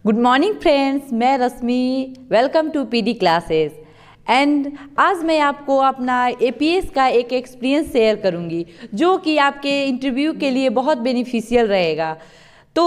Good morning friends, मैं Rashmi. Welcome to PD classes. And आज मैं आपको अपना एपीएस का एक एक्सपीरियंस शेयर करूंगी जो कि आपके इंटरव्यू के लिए बहुत बेनिफिशियल रहेगा। तो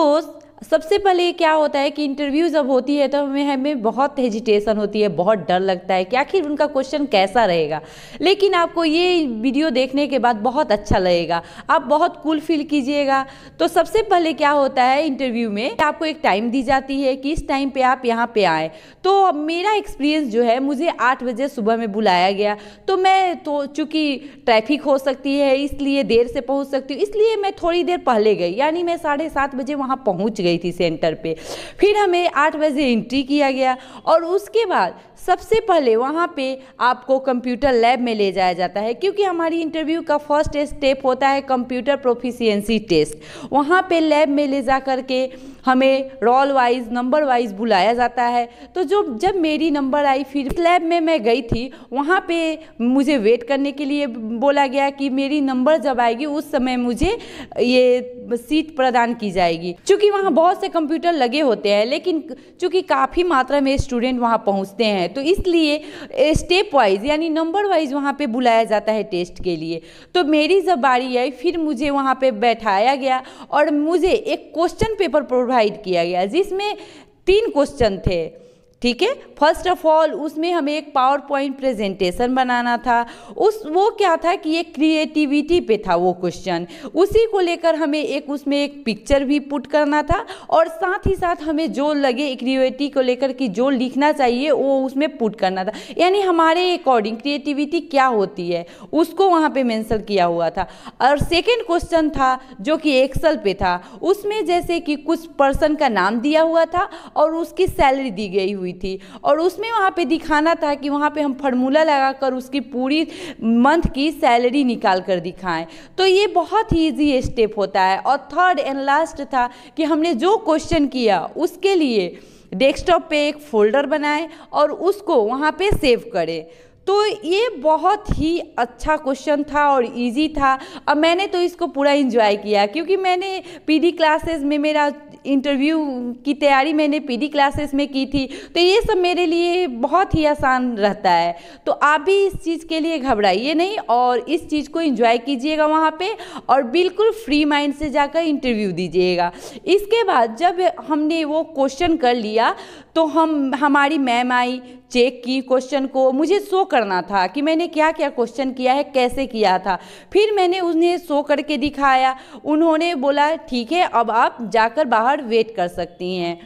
सबसे पहले क्या होता है कि इंटरव्यू जब होती है तो हमें बहुत हेजिटेशन होती है, बहुत डर लगता है कि आखिर उनका क्वेश्चन कैसा रहेगा। लेकिन आपको ये वीडियो देखने के बाद बहुत अच्छा लगेगा, आप बहुत कूल फील कीजिएगा। तो सबसे पहले क्या होता है, इंटरव्यू में आपको एक टाइम दी जाती है कि इस टाइम पे आप यहाँ पे आएँ। तो मेरा एक्सपीरियंस जो है, मुझे 8 बजे सुबह में बुलाया गया। तो मैं तो चूँकि ट्रैफिक हो सकती है इसलिए देर से पहुँच सकती हूँ, इसलिए मैं थोड़ी देर पहले गई, यानी मैं 7:30 बजे वहाँ पहुँच गई थी सेंटर पे। फिर हमें 8 बजे एंट्री किया गया और उसके बाद सबसे पहले वहाँ पे आपको कंप्यूटर लैब में ले जाया जाता है, क्योंकि हमारी इंटरव्यू का फर्स्ट स्टेप होता है कंप्यूटर प्रोफिशिएंसी टेस्ट। वहाँ पे लैब में ले जा कर के हमें रोल वाइज नंबर वाइज बुलाया जाता है। तो जब मेरी नंबर आई, फिर लैब में मैं गई थी, वहाँ पे मुझे वेट करने के लिए बोला गया कि मेरी नंबर जब आएगी उस समय मुझे ये सीट प्रदान की जाएगी। चूँकि वहाँ बहुत से कंप्यूटर लगे होते हैं, लेकिन चूँकि काफ़ी मात्रा में स्टूडेंट वहाँ पहुँचते हैं, तो इसलिए स्टेप वाइज यानी नंबर वाइज वहाँ पे बुलाया जाता है टेस्ट के लिए। तो मेरी जब बारी आई, फिर मुझे वहाँ पे बैठाया गया और मुझे एक क्वेश्चन पेपर प्रोवाइड किया गया जिसमें 3 क्वेश्चन थे। ठीक है, फर्स्ट ऑफ ऑल उसमें हमें एक पावर पॉइंट प्रेजेंटेशन बनाना था। वो क्या था कि एक क्रिएटिविटी पे था वो क्वेश्चन, उसी को लेकर हमें उसमें एक पिक्चर भी पुट करना था और साथ ही साथ हमें जो लगे क्रिएटिविटी को लेकर कि जो लिखना चाहिए वो उसमें पुट करना था, यानी हमारे अकॉर्डिंग क्रिएटिविटी क्या होती है उसको वहाँ पे मेंशन किया हुआ था। और सेकेंड क्वेश्चन था जो कि एक्सेल पे था, उसमें जैसे कि कुछ पर्सन का नाम दिया हुआ था और उसकी सैलरी दी गई हुई थी और उसमें वहाँ पे दिखाना था कि वहाँ पे हम फार्मूला लगाकर उसकी पूरी मंथ की सैलरी निकाल कर दिखाएं। तो ये बहुत ही इजी स्टेप होता है। और थर्ड एंड लास्ट था कि हमने जो क्वेश्चन किया उसके लिए डेस्कटॉप पे एक फोल्डर बनाएं और उसको वहाँ पे सेव करें। तो ये बहुत ही अच्छा क्वेश्चन था और इजी था। अब मैंने तो इसको पूरा एंजॉय किया, क्योंकि मैंने पीडी क्लासेस में मेरा इंटरव्यू की तैयारी मैंने पीडी क्लासेस में की थी, तो ये सब मेरे लिए बहुत ही आसान रहता है। तो आप भी इस चीज़ के लिए घबराइए नहीं और इस चीज़ को एंजॉय कीजिएगा वहाँ पे और बिल्कुल फ्री माइंड से जाकर इंटरव्यू दीजिएगा। इसके बाद जब हमने वो क्वेश्चन कर लिया तो हमारी मैम आई, चेक की क्वेश्चन को, मुझे शो करना था कि मैंने क्या क्या क्वेश्चन किया है, कैसे किया था। फिर मैंने उन्हें शो करके दिखाया, उन्होंने बोला ठीक है अब आप जाकर बाहर वेट कर सकती हैं।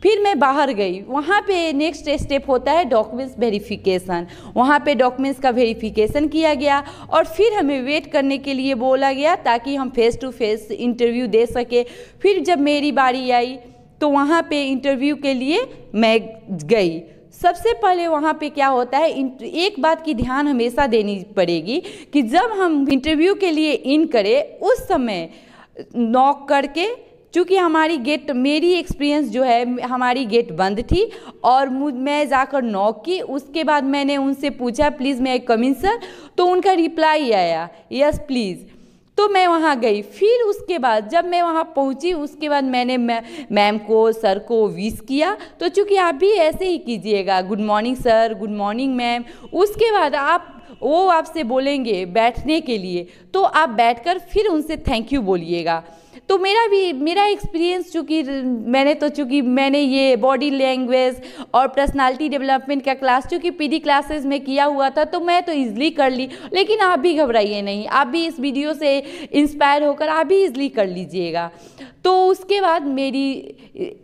फिर मैं बाहर गई, वहाँ पे नेक्स्ट स्टेप होता है डॉक्यूमेंट्स वेरिफिकेशन। वहाँ पे डॉक्यूमेंट्स का वेरिफिकेशन किया गया और फिर हमें वेट करने के लिए बोला गया ताकि हम फेस टू फेस इंटरव्यू दे सके। फिर जब मेरी बारी आई तो वहाँ पे इंटरव्यू के लिए मैं गई। सबसे पहले वहाँ पे क्या होता है, एक बात की ध्यान हमेशा देनी पड़ेगी कि जब हम इंटरव्यू के लिए इन करें उस समय नॉक करके, चूँकि मेरी एक्सपीरियंस जो है, हमारी गेट बंद थी और मैं जाकर नॉक की। उसके बाद मैंने उनसे पूछा प्लीज़ मैं कम इन सर, तो उनका रिप्लाई आया यस प्लीज़। तो मैं वहाँ गई। फिर उसके बाद जब मैं वहाँ पहुँची उसके बाद मैंने मैम को, सर को विश किया। तो चूँकि आप भी ऐसे ही कीजिएगा, good morning sir, good morning ma'am. उसके बाद वो आपसे बोलेंगे बैठने के लिए, तो आप बैठकर फिर उनसे थैंक यू बोलिएगा। तो मेरा एक्सपीरियंस चूँकि मैंने ये बॉडी लैंग्वेज और पर्सनालिटी डेवलपमेंट का क्लास चूँकि पीडी क्लासेस में किया हुआ था, तो मैं तो इजीली कर ली। लेकिन आप भी घबराइए नहीं, आप भी इस वीडियो से इंस्पायर होकर आप भी इजीली कर लीजिएगा। तो उसके बाद मेरी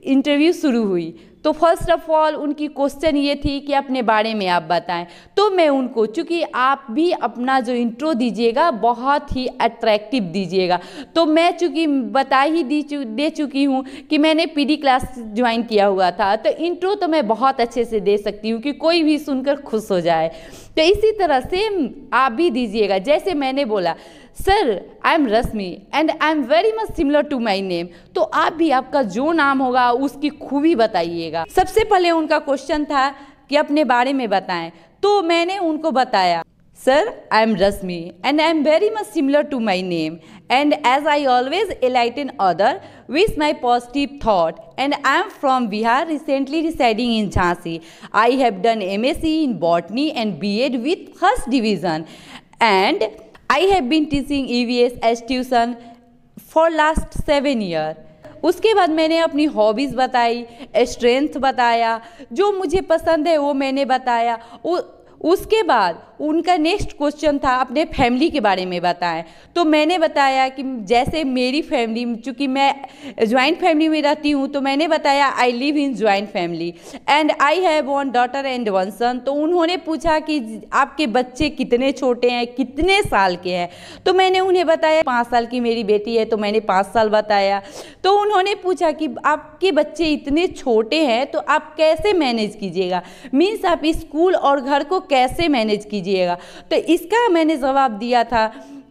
इंटरव्यू शुरू हुई। तो फर्स्ट ऑफ ऑल उनकी क्वेश्चन ये थी कि अपने बारे में आप बताएं। तो मैं उनको, चूँकि आप भी अपना जो इंट्रो दीजिएगा बहुत ही अट्रैक्टिव दीजिएगा, तो मैं चूँकि बता ही दे चुकी हूँ कि मैंने पीडी क्लास ज्वाइन किया हुआ था, तो इंट्रो तो मैं बहुत अच्छे से दे सकती हूँ कि कोई भी सुनकर खुश हो जाए। तो इसी तरह से आप भी दीजिएगा। जैसे मैंने बोला sir I am Rashmi and I am very much similar to my name, तो आप भी आपका जो नाम होगा उसकी खूबी बताइएगा। सबसे पहले उनका क्वेश्चन था कि अपने बारे में बताएं, तो मैंने उनको बताया Sir, I am Rasmi and I am very much similar to my name, and as I always enlighten other with my positive thought, and I am from Bihar, recently residing in Jhansi. I have done MSc in Botany and B.Ed with first division, and I have been teaching EVS as tuition for last 7 years. उसके बाद मैंने अपनी hobbies बताई, strength बताया, जो मुझे पसंद है वो मैंने बताया। उसके बाद उनका नेक्स्ट क्वेश्चन था अपने फैमिली के बारे में बताएं, तो मैंने बताया कि जैसे मेरी फैमिली, चूँकि मैं जॉइंट फैमिली में रहती हूँ, तो मैंने बताया I live in joint family and I have 1 daughter and 1 सन। तो उन्होंने पूछा कि आपके बच्चे कितने छोटे हैं, कितने साल के हैं, तो मैंने उन्हें बताया 5 साल की मेरी बेटी है, तो मैंने 5 साल बताया। तो उन्होंने पूछा कि आपके बच्चे इतने छोटे हैं तो आप कैसे मैनेज कीजिएगा, मीन्स आप स्कूल और घर को कैसे मैनेज कीजिएगा। तो इसका मैंने जवाब दिया था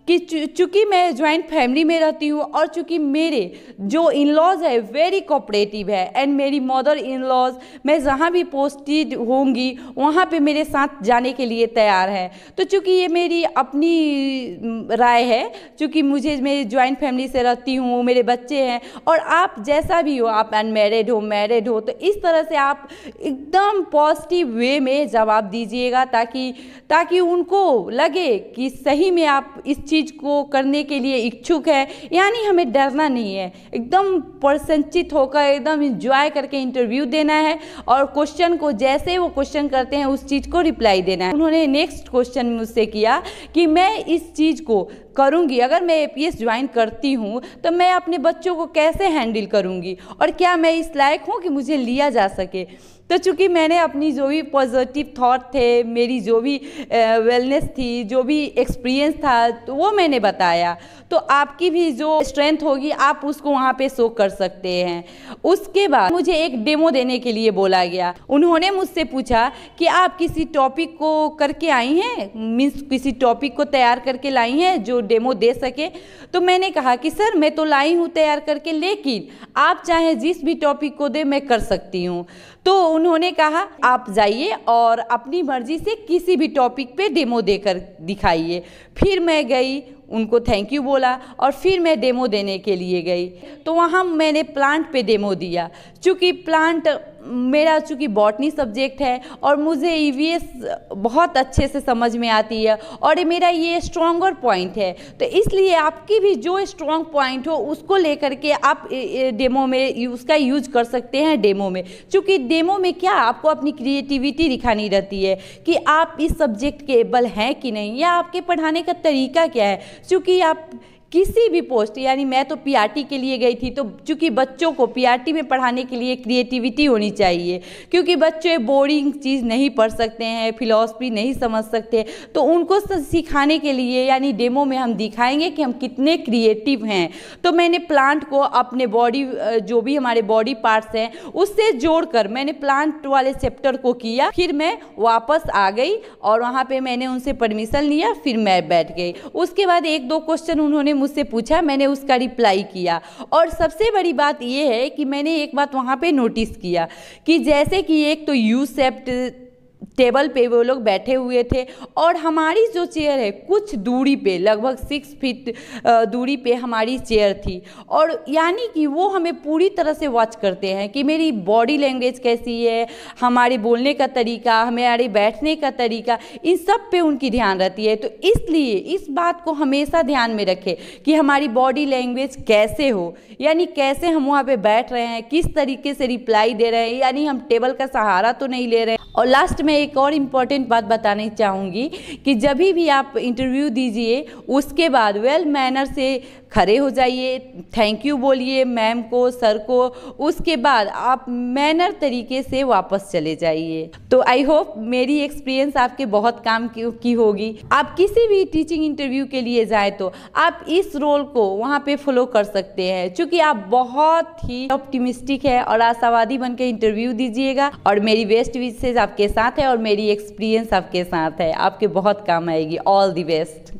कि चूँकि मैं जॉइंट फैमिली में रहती हूँ और चूँकि मेरे जो इन लॉज है वेरी कोऑपरेटिव है एंड मेरी मदर इन लॉज, मैं जहाँ भी पोस्टेड होंगी वहाँ पे मेरे साथ जाने के लिए तैयार है। तो चूँकि ये मेरी अपनी राय है, चूँकि मैं जॉइंट फैमिली से रहती हूँ, मेरे बच्चे हैं, और आप जैसा भी हो, आप अनमैरिड हो, मैरिड हो, तो इस तरह से आप एकदम पॉजिटिव वे में जवाब दीजिएगा ताकि उनको लगे कि सही में आप इस चीज़ को करने के लिए इच्छुक है। यानी हमें डरना नहीं है, एकदम प्रसन्नचित होकर एकदम इंजॉय करके इंटरव्यू देना है और क्वेश्चन को जैसे वो क्वेश्चन करते हैं उस चीज़ को रिप्लाई देना है। उन्होंने नेक्स्ट क्वेश्चन मुझसे किया कि मैं इस चीज़ को करूंगी, अगर मैं एपीएस ज्वाइन करती हूं तो मैं अपने बच्चों को कैसे हैंडल करूंगी और क्या मैं इस लायक हूं कि मुझे लिया जा सके। तो चूँकि मैंने अपनी जो भी पॉजिटिव थॉट थे, मेरी जो भी वेलनेस थी, जो भी एक्सपीरियंस था, तो वो मैंने बताया। तो आपकी भी जो स्ट्रेंथ होगी आप उसको वहाँ पे शो कर सकते हैं। उसके बाद मुझे एक डेमो देने के लिए बोला गया। उन्होंने मुझसे पूछा कि आप किसी टॉपिक को करके आई हैं, मीन्स किसी टॉपिक को तैयार करके लाई हैं जो डेमो दे सके। तो मैंने कहा कि सर मैं तो लाई हूँ तैयार करके, लेकिन आप चाहे जिस भी टॉपिक को दे मैं कर सकती हूँ। तो उन्होंने कहा आप जाइए और अपनी मर्जी से किसी भी टॉपिक पे डेमो देकर दिखाइए। फिर मैं गई, उनको थैंक यू बोला और फिर मैं डेमो देने के लिए गई। तो वहाँ मैंने प्लांट पे डेमो दिया। चूँकि प्लांट मेरा बॉटनी सब्जेक्ट है और मुझे ईवीएस बहुत अच्छे से समझ में आती है और मेरा ये स्ट्रॉन्गर पॉइंट है। तो इसलिए आपकी भी जो स्ट्रॉन्ग पॉइंट हो उसको लेकर के आप डेमो में उसका यूज कर सकते हैं। डेमो में चूँकि डेमो में क्या आपको अपनी क्रिएटिविटी दिखानी रहती है कि आप इस सब्जेक्ट के एबल हैं कि नहीं, या आपके पढ़ाने का तरीका क्या है। चूँकि आप किसी भी पोस्ट, यानी मैं तो पीआरटी के लिए गई थी, तो चूँकि बच्चों को पीआरटी में पढ़ाने के लिए क्रिएटिविटी होनी चाहिए, क्योंकि बच्चे बोरिंग चीज़ नहीं पढ़ सकते हैं, फिलॉसफी नहीं समझ सकते। तो उनको सिखाने के लिए यानी डेमो में हम दिखाएंगे कि हम कितने क्रिएटिव हैं। तो मैंने प्लांट को अपने बॉडी, जो भी हमारे बॉडी पार्ट्स हैं उससे जोड़कर मैंने प्लांट वाले चैप्टर को किया। फिर मैं वापस आ गई और वहाँ पर मैंने उनसे परमिशन लिया, फिर मैं बैठ गई। उसके बाद 1-2 क्वेश्चन उन्होंने मुझसे पूछा, मैंने उसका रिप्लाई किया। और सबसे बड़ी बात यह है कि मैंने एक बात वहाँ पे नोटिस किया कि जैसे कि एक तो यू शेप्ड टेबल पे वो लोग बैठे हुए थे और हमारी जो चेयर है कुछ दूरी पे, लगभग 6 फीट दूरी पे हमारी चेयर थी। और यानी कि वो हमें पूरी तरह से वॉच करते हैं कि मेरी बॉडी लैंग्वेज कैसी है, हमारे बोलने का तरीका, हमारे बैठने का तरीका, इन सब पे उनकी ध्यान रहती है। तो इसलिए इस बात को हमेशा ध्यान में रखें कि हमारी बॉडी लैंग्वेज कैसे हो, यानी कैसे हम वहाँ पे बैठ रहे हैं, किस तरीके से रिप्लाई दे रहे हैं, यानी हम टेबल का सहारा तो नहीं ले रहे हैं। और लास्ट में एक और इम्पॉर्टेंट बात बतानी चाहूँगी कि जब भी आप इंटरव्यू दीजिए उसके बाद वेल मैनर से खड़े हो जाइए, थैंक यू बोलिए मैम को, सर को। उसके बाद आप मैनर तरीके से वापस चले जाइए। तो आई होप मेरी एक्सपीरियंस आपके बहुत काम की होगी। आप किसी भी टीचिंग इंटरव्यू के लिए जाए तो आप इस रोल को वहाँ पे फॉलो कर सकते हैं, क्योंकि आप बहुत ही ऑप्टिमिस्टिक है और आशावादी बन के इंटरव्यू दीजिएगा। और मेरी बेस्ट विशेस आपके साथ है और मेरी एक्सपीरियंस आपके साथ है, आपके बहुत काम आएगी। All the best.